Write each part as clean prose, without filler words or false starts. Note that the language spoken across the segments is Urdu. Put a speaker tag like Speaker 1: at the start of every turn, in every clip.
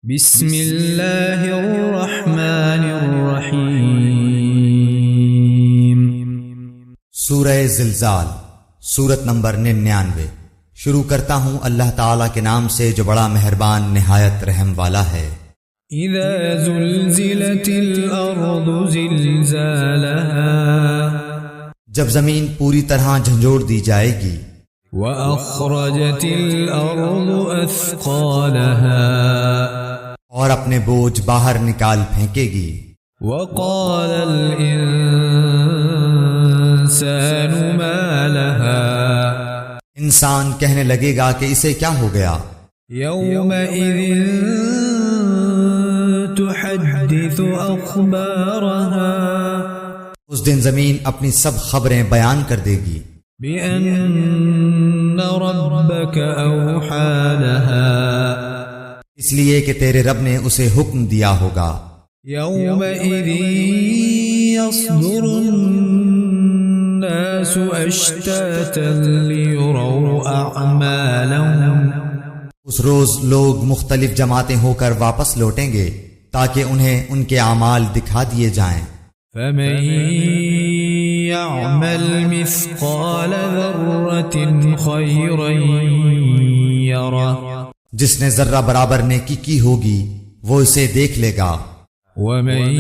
Speaker 1: بسم اللہ الرحمن الرحیم۔
Speaker 2: سورہ زلزال، سورت نمبر 99۔ شروع کرتا ہوں اللہ تعالیٰ کے نام سے جو بڑا مہربان نہایت رحم والا ہے۔
Speaker 1: اذا زلزلت الارض زلزالها،
Speaker 2: جب زمین پوری طرح جھنجھوڑ دی جائے گی۔
Speaker 1: واخرجت الارض اثقالها،
Speaker 2: اور اپنے بوجھ باہر نکال پھینکے گی۔
Speaker 1: وقال الانسان ما لها،
Speaker 2: انسان کہنے لگے گا کہ اسے کیا ہو گیا۔
Speaker 1: يومئذ تحدث اخبارها،
Speaker 2: اس دن زمین اپنی سب خبریں بیان کر دے گی۔
Speaker 1: بأن ربك اوحى لها،
Speaker 2: اس لیے کہ تیرے رب نے اسے حکم دیا ہوگا۔
Speaker 1: يومئذ يصدر الناس اشتاتا ليروا اعمالهم،
Speaker 2: اس روز لوگ مختلف جماعتیں ہو کر واپس لوٹیں گے تاکہ انہیں ان کے اعمال دکھا دیے جائیں۔
Speaker 1: فمن يعمل مثقال ذرة خيرا يره،
Speaker 2: جس نے ذرہ برابر نیکی کی ہوگی وہ اسے دیکھ لے گا۔
Speaker 1: ومن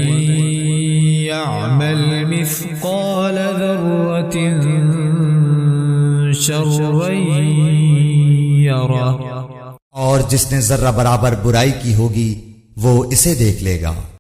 Speaker 1: يعمل مثقال ذرة شرا يره،
Speaker 2: اور جس نے ذرہ برابر برائی کی ہوگی وہ اسے دیکھ لے گا۔